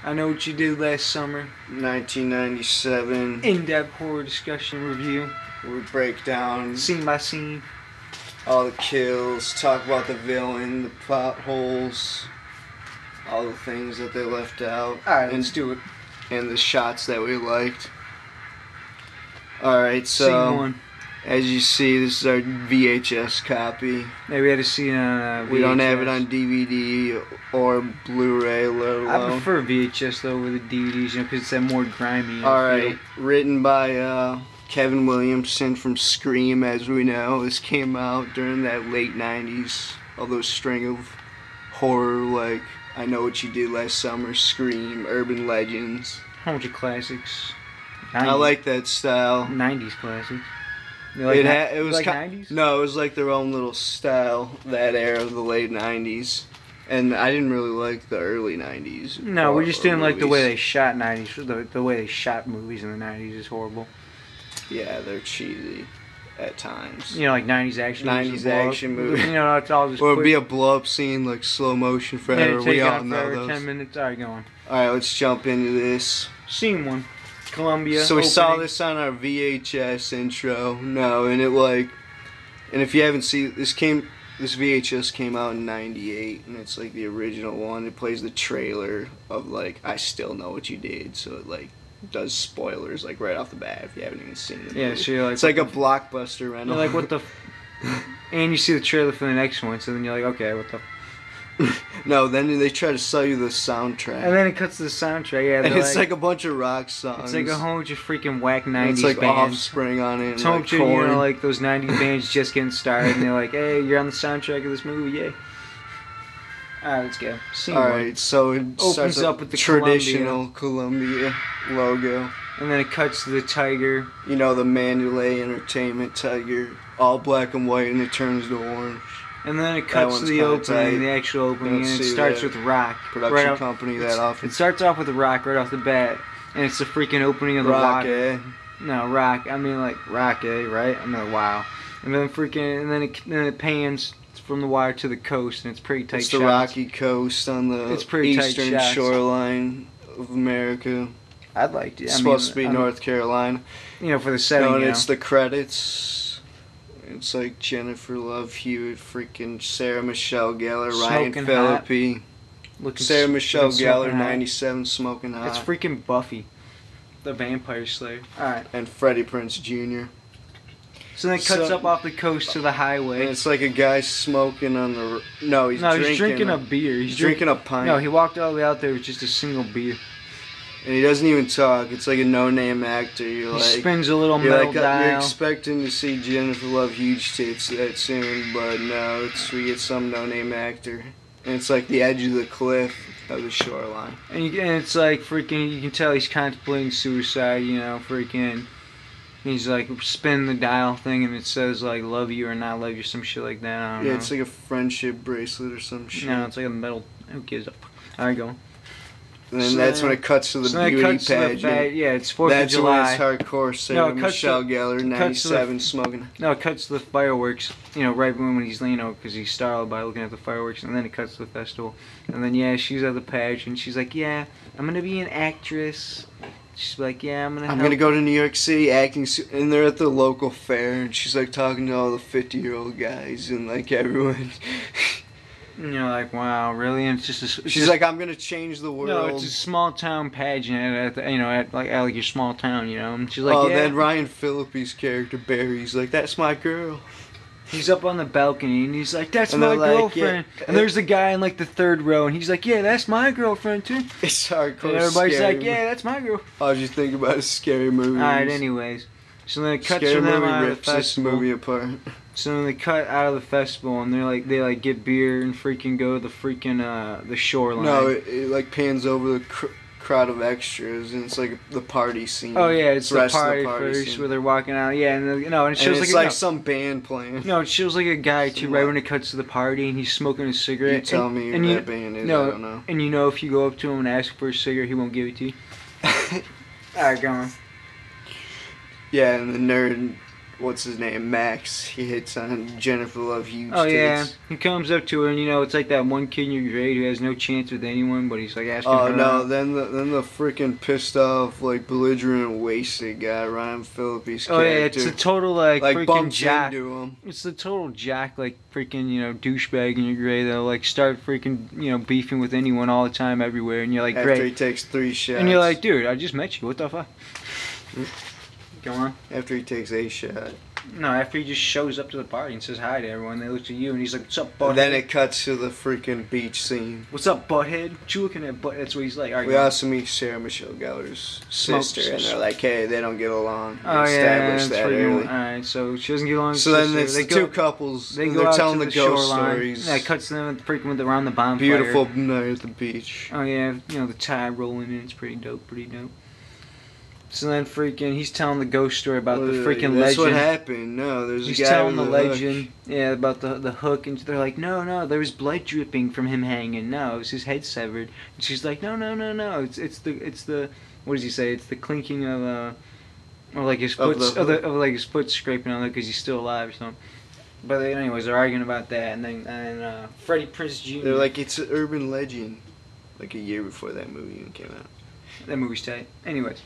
I Know What You Did Last Summer. 1997. In-depth horror discussion review. We break down Scene by scene. all the kills, talk about the villain, the plot holes, all the things that they left out. Alright, let's do it. And the shots that we liked. Alright, so Scene 1. as you see, this is our VHS copy. Yeah, we had to see it on VHS. We don't have it on DVD or Blu-ray, let alone. I prefer VHS though with the DVDs, because it's that more grimy. Alright, written by Kevin Williamson from Scream, as we know. This came out during that late 90s. All those string of horror like I Know What You Did Last Summer, Scream, Urban Legends. A bunch of classics. 90s. I like that style. 90s classics. You like It was like kind 90s? No, it was like their own little style, that era of the late 90s. And I didn't really like the early 90s. No, we just didn't like the way movies. they shot 90s. The way they shot movies in the 90s is horrible. Yeah, they're cheesy at times. You know, like 90s action movies. 90s action movies. You know, it's all just Or it'd quick. be a blow-up scene, like slow motion Yeah, forever. take We it all out know forever, those. 10 minutes. Alright, go on. Alright, let's jump into this. Scene 1. Columbia. So we saw opening. this on our VHS intro. No, and and if you haven't seen this VHS came out in '98, and it's like the original one. It plays the trailer of like I Still Know What You Did, so it like does spoilers like right off the bat if you haven't even seen it. Yeah, so you're like, it's like a blockbuster rental. You're like, what the and you see the trailer for the next one, so then you're like, okay, what the No, then they try to sell you the soundtrack. And then it cuts to the soundtrack, yeah. And it's like a bunch of rock songs. It's like a whole bunch of freaking whack 90s it's like bands. Offspring on it. It's And a like bunch of, Korn. you know, like those 90s bands just getting started, and they're like, hey, you're on the soundtrack of this movie, yay. Alright, let's go. Scene 1. Alright, so it Opens starts up with the traditional Columbia logo. And then it cuts to the tiger. You know, the Mandalay Entertainment tiger. All black and white, and it turns to orange. And then it cuts to one's the kinda opening, tight. the actual opening, and it see starts that with rock. Production company that often. It starts off with rock right off the bat, and it's the freaking opening of the Rock, water. eh? No, rock. I mean like rock, eh? Right? I'm like, wow. And then then it pans from the water to the coast, and it's pretty tight. It's the shots. rocky coast on the It's pretty tight eastern shots. shoreline of America. I liked it. It's supposed to be North Carolina. You know, for the setting. No, and you know. it's the credits. It's like Jennifer Love Hewitt, freaking Sarah Michelle Gellar, Ryan Smoking hot. Phillippe, Looking Sarah Michelle looking Gellar, smoking hot. 97, smoking hot. It's freaking Buffy, the Vampire Slayer. All right. And Freddie Prinze Jr. So then it cuts up off the coast to the highway. And it's like a guy smoking on the. No, he's drinking a beer. He's drinking a pint. No, he walked all the way out there with just a single beer. And he doesn't even talk. It's like a no-name actor. You're He like, spins a little you're metal like, dial. you're expecting to see Jennifer Love huge tits that soon, but no, we get some no-name actor, and it's like the edge of the cliff of the shoreline. And it's like freaking, you can tell he's contemplating suicide, you know, freaking. He's like spinning the dial thing, and it says like "love you" or "not love you," some shit like that. I don't know. It's like a friendship bracelet or some shit. No, it's like a metal. Who gives up? Alright, go on. And then So that's when it cuts to the beauty pageant. Yeah, it's 4th That's of July. when it's hardcore. Sarah No, it cuts Michelle to- Gellar, it cuts to the- 97, smoking. No, it cuts to the fireworks. You know, right when he's, you know, because he's startled by looking at the fireworks, and then it cuts to the festival. And then yeah, she's at the pageant. She's like, yeah, I'm gonna be an actress. She's like, yeah, I'm gonna go to New York City acting, and they're at the local fair, and she's like talking to all the 50-year-old guys and like everyone. And you're like, wow, really? And it's just She's like, I'm gonna change the world. no, it's a small town pageant at the, you know, at like your small town, you know. And she's like, oh, yeah. then Ryan Phillippe's character Barry's like, that's my girl. He's up on the balcony and he's like, that's And my they're like, girlfriend. yeah. And there's the guy in like the 3rd row, and he's like, yeah, that's my girlfriend too. It's hardcore. And everybody's scary. like, yeah, that's my girl. How'd you think about a scary movie? Alright, anyways. So then it cuts Scary from them movie out of the rips this festival. movie apart. So then they cut out of the festival, and they get beer and freaking go to the freaking the shoreline. No, it like pans over the crowd of extras, and it's like the party scene. Oh yeah, it's the rest of party first scene. where they're walking out. Yeah, and and it shows and it's like, like some band playing. no, it shows like a guy too. Some Right what? when it cuts to the party, and he's smoking a cigarette. You tell me and who that band is. I don't know. And you know if you go up to him and ask for a cigarette, he won't give it to you. Alright, go on. Yeah, and the nerd what's his name, Max. He hits on Jennifer Love Hughes. Oh yeah, tits. he comes up to her, and it's like that one kid in your grade who has no chance with anyone, but he's like asking Oh her no! out. Then the freaking pissed off, like belligerent, wasted guy, Ryan Phillippe's Oh yeah, character, it's a total like freaking bumps jack. into him. It's the total jack, like freaking douchebag in your grade that'll like start freaking beefing with anyone all the time, everywhere, and you're like, After great, he takes 3 shots. and you're like, dude, I just met you. What the fuck? Go on. After he takes a shot. No, after he just shows up to the party and says hi to everyone, they look at you and he's like, "What's up, butthead?" And then it cuts to the freaking beach scene. "What's up, butthead? What you looking at, butt?" That's what he's like. All right, We go on. also meet Sarah Michelle Gellar's sister, and they're like, "Hey, they don't get along." They Oh yeah, established that's that pretty early. Alright, so she doesn't get along. With So the then sister. it's They the go, two couples. They and go they're out telling to the the ghost shoreline. stories. Yeah, it cuts to them freaking around the bonfire. Beautiful night at the beach. Oh yeah, the tide rolling in. It's pretty dope. Pretty dope. So then freaking, he's telling the ghost story about the freaking That's what legend. happened. No, there's He's a guy telling the with a hook. legend, yeah, about the hook, and they're like, no, there was blood dripping from him hanging. No, it was his head severed. And she's like, no, it's the what does he say? It's the clinking of or like his foot, of like his foot scraping on it because he's still alive or something. But anyways, they're arguing about that, and then Freddie Prinze Jr. They're like, it's an urban legend. Like a year before that movie even came out. That movie's tight. Anyways.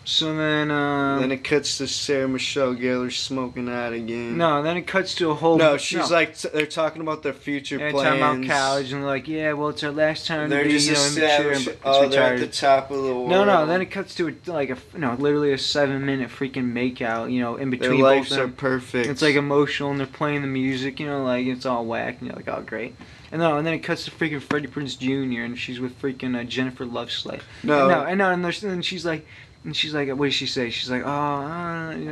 So then Then it cuts to Sarah Michelle Gellar smoking out again. no, then it cuts to a whole. No, she's like, they're talking about their future yeah, plans. talking about college, and they're like, yeah, well, it's our last time They're to be, just immature, established. but it's Oh, they're at retired. the top of the world. No, then it cuts to literally a 7-minute freaking makeout, in Their between both lives of are them. perfect. It's like emotional, and they're playing the music, like it's all whack, and you're like, oh, great. And then it cuts to freaking Freddie Prinze Jr., and she's with freaking Jennifer Love Slate. No. And she's like, what does she say? She's like,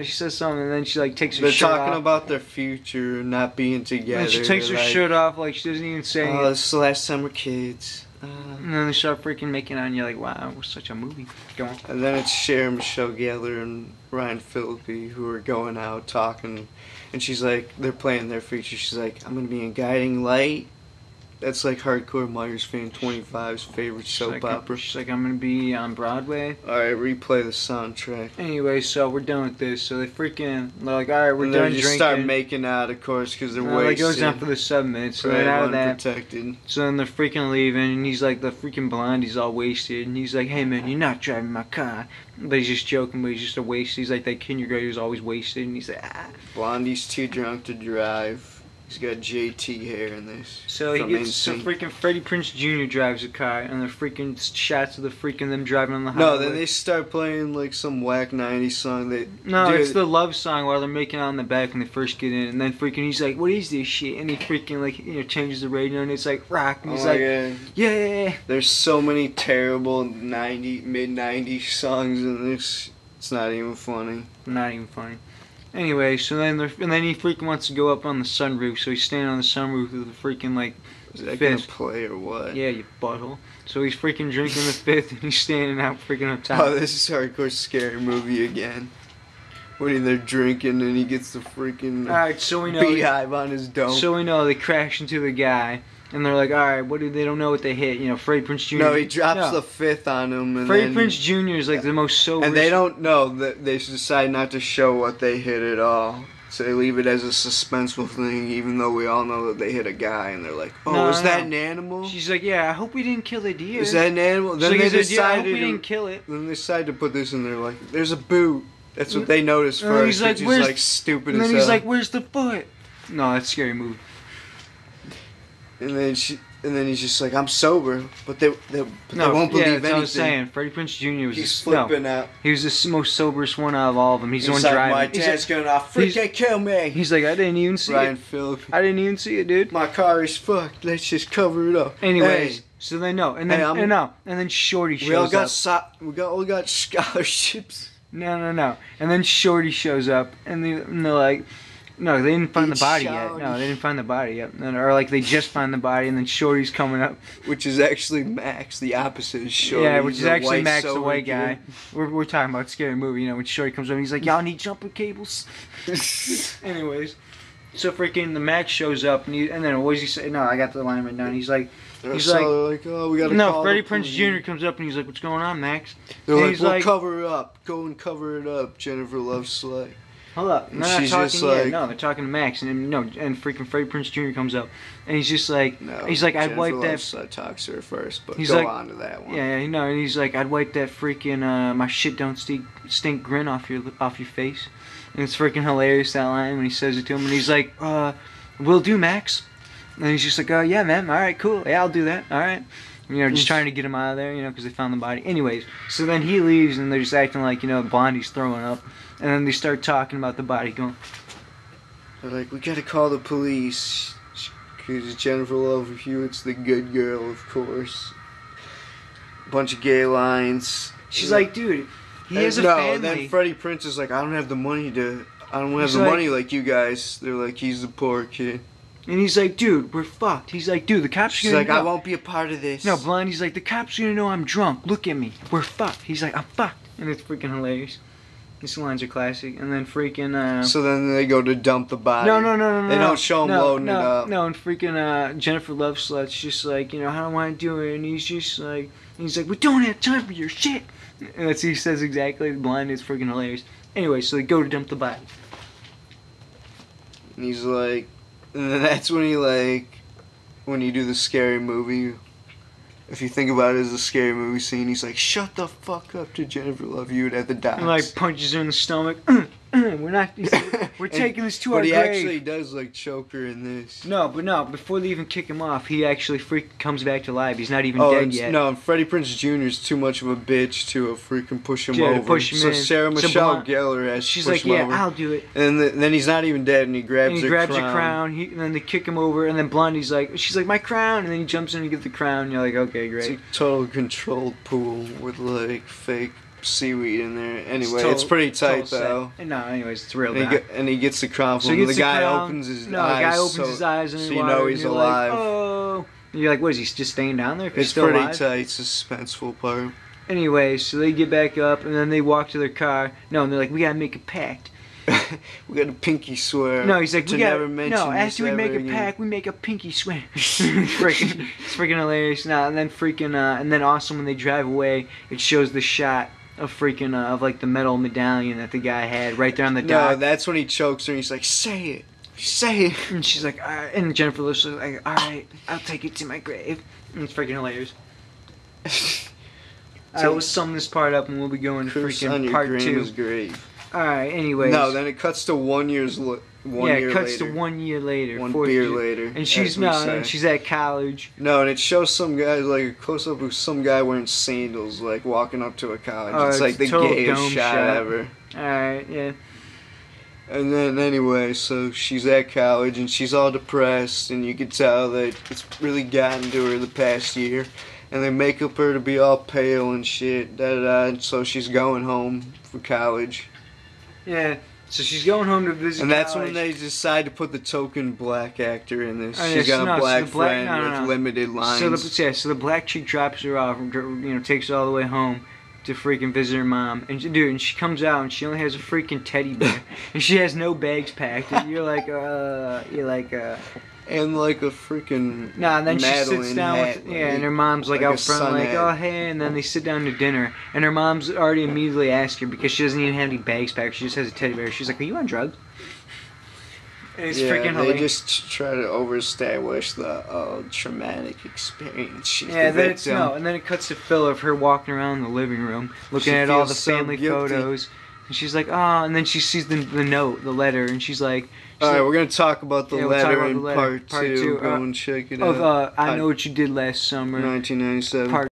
she says something, and then she like takes her They're shirt talking off. about their future not being together. And she takes her They're like, shirt off, like she doesn't even say Oh, anything. this is the last time we're kids. And then they start freaking making out, and you're like, wow, it was such a movie. Go on. And then it's Sarah Michelle Gellar and Ryan Phillippe who are going out talking, and she's like, they're playing their future. She's like, I'm gonna be in Guiding Light. That's like Hardcore Myers fan 25's favorite soap opera. She's like, I'm gonna be on Broadway. Alright, replay the soundtrack. Anyway, so we're done with this. So they're like, alright, we're And done they just drinking. start making out, of course, because they're It wasted. goes on for the 7 minutes. So Right, then out of that, unprotected. so then they're freaking leaving, and he's like, the freaking blonde, he's all wasted, and he's like, hey man, you're not driving my car. But he's just joking, but he's just a waste. He's like that kid in your grade who's always wasted, and he's like, ah. Blondie's too drunk to drive. He's got JT hair in this. So he from gets so NSYNC. freaking Freddie Prinze Jr. drives a car, and the freaking shots of the freaking them driving on the highway. No, then they start playing like some whack 90s song that. No, dude, it's the love song while they're making out in the back when they first get in, and then freaking he's like, "What is this shit?" And he freaking like changes the radio, and it's like rock, and he's oh my like, God. "Yeah." There's so mid 90s songs in this. It's not even funny. Not even funny. Anyway, so then he freaking wants to go up on the sunroof, so he's standing on the sunroof with the freaking like Is that fifth. gonna play or what? Yeah, you butthole. So he's freaking drinking the fifth, and he's standing out freaking up top. Oh, this is Hardcore Scary Movie again. When they're drinking and he gets the freaking Alright, so we know. beehive on his dome. So we know they crash into the guy, and they're like, all right, they don't know what they hit. Freddie Prinze Jr. no, he drops the fifth on him. And Freddie then, Prinze Jr. is like the most sober. And they don't know that they decide not to show what they hit at all. So they leave it as a suspenseful thing, even though we all know that they hit a guy. And they're like, "Oh, No, is that no. an animal? She's like, yeah, I hope we didn't kill the deer. Is that an animal?" She's Then like, they "Yeah, I hope decided. we didn't kill it. Then they decided to put this in there. Like, there's a boot. That's what they noticed And first. he's like, which "Where's-" is like stupid And as then he's hell. like, where's the foot? No, that's a scary movie. And then he's just like, I'm sober, but they won't believe that's what I anything. was saying. Freddie Prinze Jr. was He's no, flipping out. he was the most soberest one out of all of them. He's the one like, driving. my He's dad's like, gonna freaking kill me. he's like, I didn't even see Ryan it. Phillippe. I didn't even see it, dude. My car is fucked. Let's just cover it up. Anyways, Hey, so they know, and then Hey, and then Shorty shows we all got up. we all got scholarships. No. And then Shorty shows up, and they're like, no, they didn't find the It's body yet. Shorty. No, they didn't find the body yet. Or like they just find the body, and then Shorty's coming up. Which is actually Max, the opposite of Shorty. Yeah, which He's is a actually white, Max, the sober white guy. kid. We're talking about Scary Movie, when Shorty comes up, and he's like, y'all need jumper cables. Anyways, so freaking the Max shows up, and then what does he say? No, I got the line right down. He's like, So they're like, oh, we gotta no, call Freddie the Prinze police. Jr. comes up, and he's like, what's going on, Max? They're And like, he's we'll like, cover it up. Go and cover it up, Jennifer Love Slate. Hold up. And No, not she's talking just yet. like- No, they're talking to Max, and no, and freaking Freddie Prinze Jr. comes up, and he's just like, No, he's like, I'd Jennifer wipe Lopez, that. talks to her first, but He's go like- on to that one. Yeah, no, and he's like, I'd wipe that freaking my shit don't stink grin off your face, and it's freaking hilarious that line when he says it to him, and he's like, will do, Max, and he's just like, yeah, man, all right, cool, yeah, I'll do that, all right. You know, just trying to get him out of there, you know, because they found the body. Anyways, so then he leaves, and they're just acting like, you know, Blondie's throwing up. And then they start talking about the body, going, They're like, we gotta call the police. Because Jennifer Love Hewitt's the good girl, of course. Bunch of gay lines. she's like, dude, he has a no, family. then Freddie Prinze is like, I don't have the money He's like- money like you guys. They're like, he's the poor kid. And he's like, dude, we're fucked. He's like, dude, the cops are She's gonna like, know. I won't be a part of this. No, Blondie's like, the cops are gonna know I'm drunk. Look at me. We're fucked. He's like, I'm fucked. And it's freaking hilarious. These lines are classic. And then freaking, So then they go to dump the body. No. They don't show him loading it up. No, and freaking Jennifer Love Slut's just like, you know, I don't want to do it. And he's like, we don't have time for your shit. And that's what he says exactly. Blind is freaking hilarious. Anyway, so they go to dump the body. And he's like, and then that's when he like, when you do the scary movie, if you think about it as a scary movie scene, he's like, shut the fuck up to Jennifer Love Hewitt at the docks. And like punches her in the stomach. We're not. We're taking this to our But he grave. actually does like choke her in this. No, before they even kick him off, he actually comes back to life. He's not even Oh, dead and, yet. no, and Freddie Prinze Jr. is too much of a bitch to freaking push him Yeah, to over. push him so in. Sarah So Michelle Blonde- Gellar has She's to push like, him yeah, over. I'll do it. And then he's not even dead, and he grabs And he her grabs crown. the crown. And then they kick him over, and then Blondie's like, she's like, my crown, and then he jumps in and gets the crown. And you're like, okay, It's great. a total controlled pool with like fake seaweed in there. Anyway, total- it's pretty tight total though. set. No, anyways, it's real. And he gets the crown from So he him. gets The the guy crown. opens his No, eyes. the guy opens his eyes and so you know he's alive. Like, oh. And you're like, what is he just staying down there? 'Cause he's It's still pretty alive? tight, suspenseful part. Anyway, so they get back up, and then they walk to their car. No, and they're like, we gotta make a pact. We got a pinky swear. No, he's like, to we got never mention no. this After we make ever a again. pact, we make a pinky swear. it's freaking hilarious. Now and then freaking and then also when they drive away, it shows the shot of freaking of like the metal medallion that the guy had right there on the No, dock. that's when he chokes her and he's like, say it. Say it. And she's like, all right. And Jennifer Lopez is like, all right, I'll take it to my grave. And it's freaking hilarious. I will sum this part up and we'll be going to Chris on freaking your part grandma's 2. grave. Alright, anyways. No, then it cuts to 1 year it cuts later. to 1 year later. One fourth beer year. later. And she's as we say. and she's at college. No, and it shows some guy, like a close up of some guy wearing sandals, like walking up to a college. Oh, it's like it's the total gayest dome shot shot. ever. Alright, yeah. And then anyway, so she's at college and she's all depressed, and you can tell that it's really gotten to her the past year. And they make up her to be all pale and shit, and so she's going home for college. Yeah. So she's going home to visit And that's college. when they decide to put the token black actor in this. Oh, She's yeah, got no, a so black the black- friend no, with no. limited lines. So the black chick drops her off, takes her all the way home to freaking visit her mom. And and she comes out and she only has a freaking teddy bear. And she has no bags packed. And you're like, And like a freaking Nah, and then Madeline she sits down hat, with, and her mom's like like out a front, sun like, hat. oh, hey, and then they sit down to dinner, and her mom's already immediately asked her, because she doesn't even have any bags packed, she just has a teddy bear, she's like, are you on drugs? And it's yeah, freaking they hilarious. just try to overestablish the traumatic experience. She's Yeah, the then it's, victim. and then it cuts to Phil of her walking around the living room, looking She at all the feels so family guilty. photos, and she's like, oh, and then she sees the note, the letter, and she's like, All right, we're gonna talk about the Yeah, we'll talk letter about in the letter. part two. Part two, Go and check it out. I know what you did last summer, 1997. part